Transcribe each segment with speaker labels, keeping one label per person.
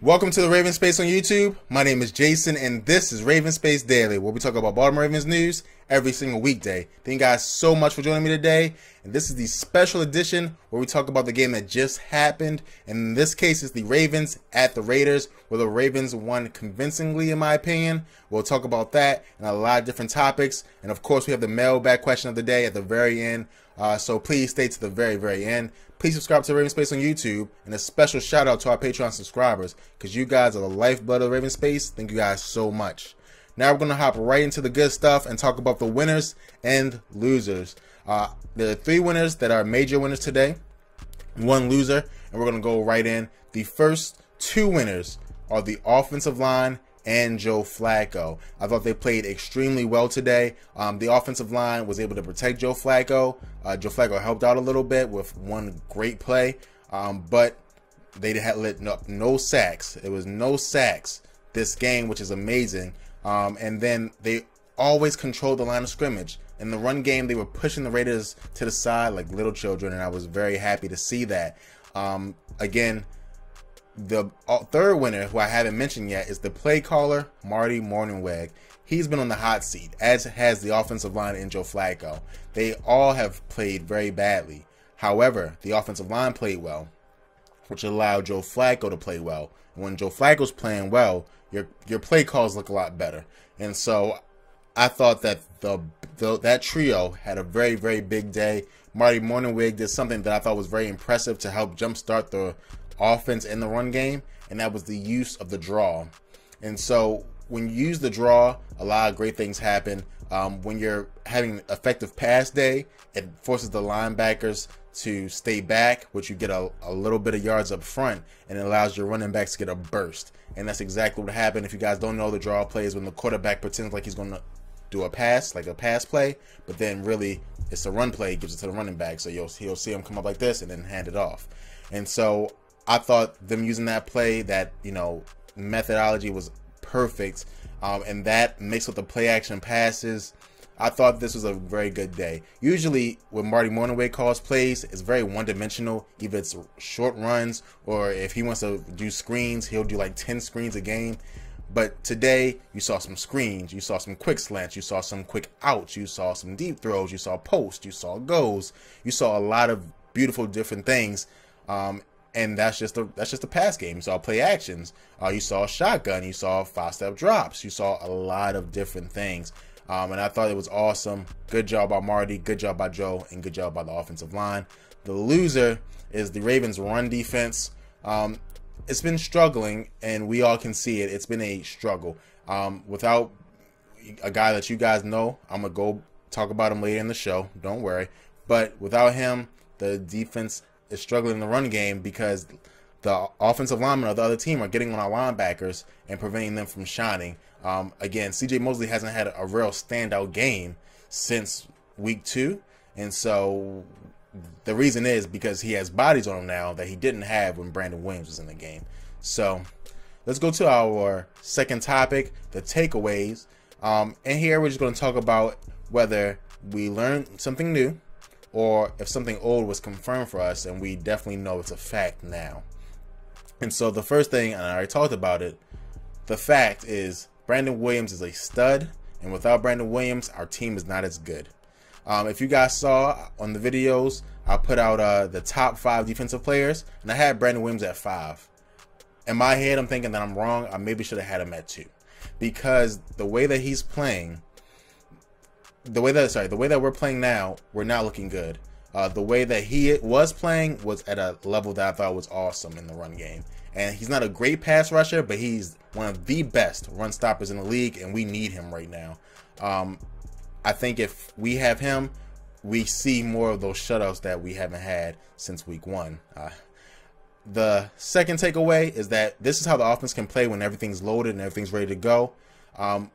Speaker 1: Welcome to the Raven Space on YouTube. My name is Jason, and this is Raven Space Daily, where we talk about Baltimore Ravens news every single weekday. Thank you guys so much for joining me today. And this is the special edition where we talk about the game that just happened. And in this case, it's the Ravens at the Raiders, where the Ravens won convincingly, in my opinion. We'll talk about that and a lot of different topics. And of course, we have the mailbag question of the day at the very end. So please stay to the very end. Please subscribe to Raven Space on YouTube, and a special shout out to our Patreon subscribers, because you guys are the lifeblood of Raven Space. Thank you guys so much. Now we're going to hop right into the good stuff and talk about the winners and losers. There are 3 winners that are major winners today, 1 loser, and we're going to go right in. The first 2 winners are the offensive line and Joe Flacco. I thought they played extremely well today. The offensive line was able to protect Joe Flacco. Joe Flacco helped out a little bit with 1 great play, but they had lit up no sacks. It was no sacks this game, which is amazing. And then they always controlled the line of scrimmage. In the run game, they were pushing the Raiders to the side like little children, and I was very happy to see that. Again, the third winner, who I haven't mentioned yet, is the play caller, Marty Mornhinweg. He's been on the hot seat, as has the offensive line and Joe Flacco. They all have played very badly. However, the offensive line played well, which allowed Joe Flacco to play well. And when Joe Flacco's playing well, your play calls look a lot better. And so I thought that that trio had a very big day. Marty Mornhinweg did something that I thought was very impressive to help jumpstart the offense in the run game, and that was the use of the draw. And so when you use the draw, a lot of great things happen. When you're having an effective pass day, it forces the linebackers to stay back, which you get a little bit of yards up front, and it allows your running backs to get a burst. And that's exactly what happened. If you guys don't know, the draw play is when the quarterback pretends like he's going to do a pass, like a pass play, but then really it's a run play, gives it to the running back. So he'll see him come up like this and then hand it off. And so I thought them using that play, that methodology was perfect, and that mixed with the play action passes, I thought this was a very good day. Usually when Marty Mornhinweg calls plays, it's very one-dimensional. Either it's short runs, or if he wants to do screens, he'll do like 10 screens a game. But today you saw some screens, you saw some quick slants, you saw some quick outs, you saw some deep throws, you saw posts, you saw goals, you saw a lot of beautiful different things. And that's just a pass game. You saw play actions. You saw shotgun. You saw 5-step drops. You saw a lot of different things. And I thought it was awesome. Good job by Marty. Good job by Joe. And good job by the offensive line. The loser is the Ravens' run defense. It's been struggling, and we all can see it. It's been a struggle. Without a guy that you guys know, I'm going to go talk about him later in the show. Don't worry. But without him, the defense is struggling in the run game because the offensive linemen of the other team are getting on our linebackers and preventing them from shining. Again, CJ Mosley hasn't had a real standout game since week 2, and so the reason is because he has bodies on him now that he didn't have when Brandon Williams was in the game. So let's go to our second topic, the takeaways. And here we're just going to talk about whether we learned something new, or if something old was confirmed for us, and we definitely know it's a fact now. And so the first thing, and I already talked about it, the fact is Brandon Williams is a stud, and without Brandon Williams, our team is not as good. If you guys saw on the videos, I put out the top 5 defensive players, and I had Brandon Williams at 5. In my head, I'm thinking that I'm wrong. I maybe should have had him at 2, because the way that he's playing, the way that we're playing now, we're not looking good. The way that he was playing was at a level that I thought was awesome in the run game. And he's not a great pass rusher, but he's one of the best run stoppers in the league, and we need him right now. I think if we have him, we see more of those shutouts that we haven't had since week 1. The second takeaway is that this is how the offense can play when everything's loaded and everything's ready to go.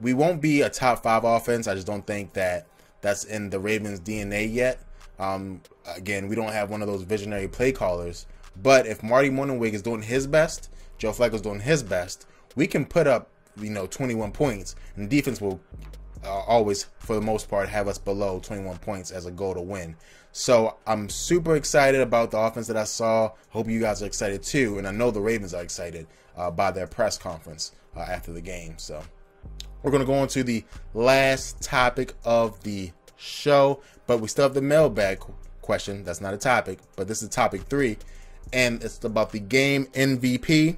Speaker 1: We won't be a top 5 offense. I just don't think that that's in the Ravens' DNA yet. Again, we don't have one of those visionary play callers. But if Marty Mornhinweg is doing his best, Joe Flacco's doing his best, we can put up 21 points, and the defense will always, for the most part, have us below 21 points as a goal to win. So I'm super excited about the offense that I saw. Hope you guys are excited too, and I know the Ravens are excited by their press conference after the game. So we're going to go on to the last topic of the show, but we still have the mailbag question. That's not a topic, but this is topic 3, and it's about the game MVP.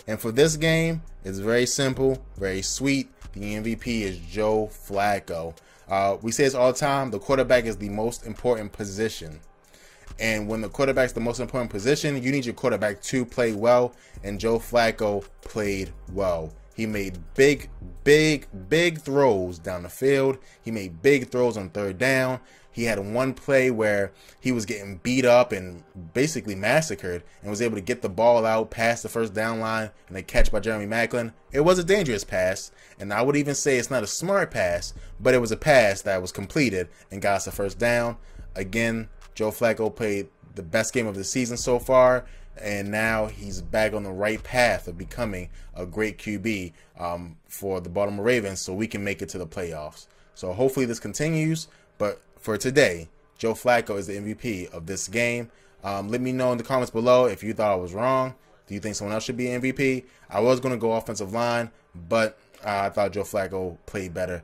Speaker 1: And for this game, it's very simple, very sweet. The MVP is Joe Flacco. We say this all the time, the quarterback is the most important position. And when the quarterback's the most important position, you need your quarterback to play well, and Joe Flacco played well. He made big throws down the field. He made big throws on third down. He had one play where he was getting beat up and basically massacred and was able to get the ball out past the first down line and a catch by Jeremy Maclin. It was a dangerous pass, and I would even say it's not a smart pass, but it was a pass that was completed and got us the first down. Again, Joe Flacco played the best game of the season so far, and now he's back on the right path of becoming a great QB for the Baltimore Ravens, so we can make it to the playoffs. So hopefully this continues, but for today, Joe Flacco is the MVP of this game. Let me know in the comments below if you thought I was wrong. Do you think someone else should be MVP? I was going to go offensive line, but I thought Joe Flacco played better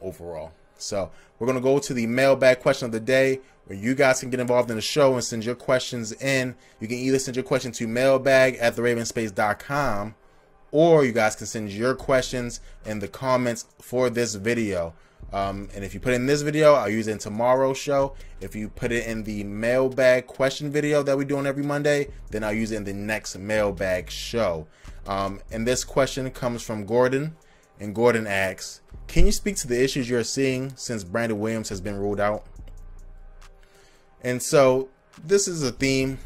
Speaker 1: overall. So we're going to go to the mailbag question of the day, where you guys can get involved in the show and send your questions in. You can either send your question to mailbag@theravenSpace.com, or you guys can send your questions in the comments for this video. And if you put it in this video, I'll use it in tomorrow's show. If you put it in the mailbag question video that we do on every Monday, then I'll use it in the next mailbag show. And this question comes from Gordon, and Gordon asks, can you speak to the issues you're seeing since Brandon Williams has been ruled out? And so this is a theme,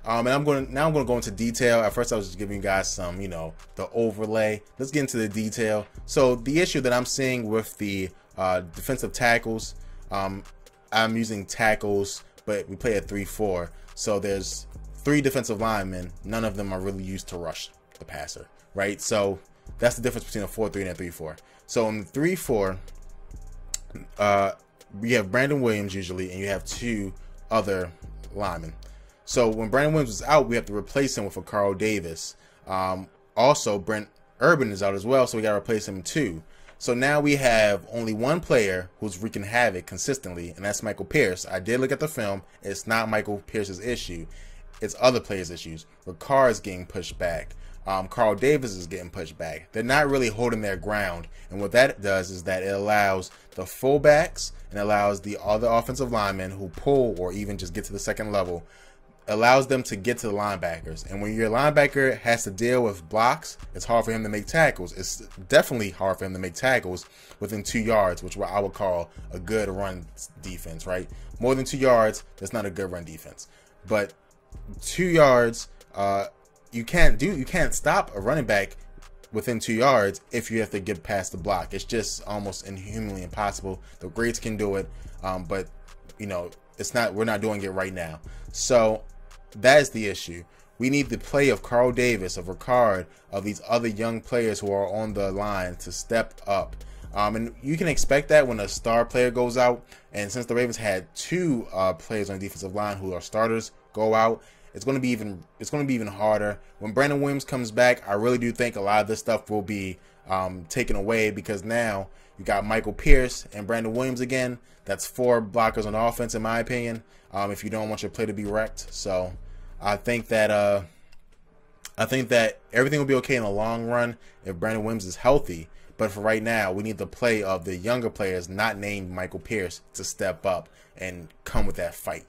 Speaker 1: and I'm going to go into detail. At first I was just giving you guys some, the overlay. Let's get into the detail. So the issue that I'm seeing with the defensive tackles, I'm using tackles, but we play at 3-4, so there's 3 defensive linemen. None of them are really used to rush the passer, right? So that's the difference between a 4-3 and a 3-4. So in the 3-4, we have Brandon Williams usually, and you have 2 other linemen. So when Brandon Williams is out, we have to replace him with a Carl Davis. Also, Brent Urban is out as well, so we got to replace him too. So now we have only one player who's wreaking havoc consistently, and that's Michael Pierce. I did look at the film. It's not Michael Pierce's issue. It's other players' issues. Ricard is getting pushed back. Carl Davis is getting pushed back. They're not really holding their ground. And what that does is that it allows the fullbacks and allows the other offensive linemen who pull or even just get to the second level, allows them to get to the linebackers. And when your linebacker has to deal with blocks, it's hard for him to make tackles. It's definitely hard for him to make tackles within 2 yards, which I would call a good run defense, right? More than 2 yards, that's not a good run defense. But 2 yards, you can't stop a running back within 2 yards if you have to get past the block. It's just almost inhumanly impossible. The greats can do it, but we're not doing it right now. So that is the issue. We need the play of Carl Davis, of Ricard, of these other young players who are on the line to step up. And you can expect that when a star player goes out. And since the Ravens had 2 players on the defensive line who are starters go out, it's going to be even harder. When Brandon Williams comes back, I really do think a lot of this stuff will be taken away, because now you got Michael Pierce and Brandon Williams again. That's 4 blockers on offense, in my opinion, if you don't want your play to be wrecked. So I think that everything will be okay in the long run if Brandon Williams is healthy. But for right now, we need the play of the younger players, not named Michael Pierce, to step up and come with that fight.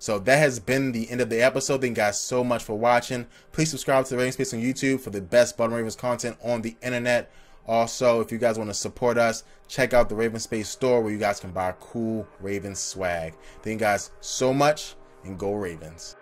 Speaker 1: So that has been the end of the episode. Thank you guys so much for watching. Please subscribe to the Ravens Space on YouTube for the best Baltimore Ravens content on the internet. Also, if you guys want to support us, check out the Ravens Space store, where you guys can buy cool Ravens swag. Thank you guys so much, and go Ravens.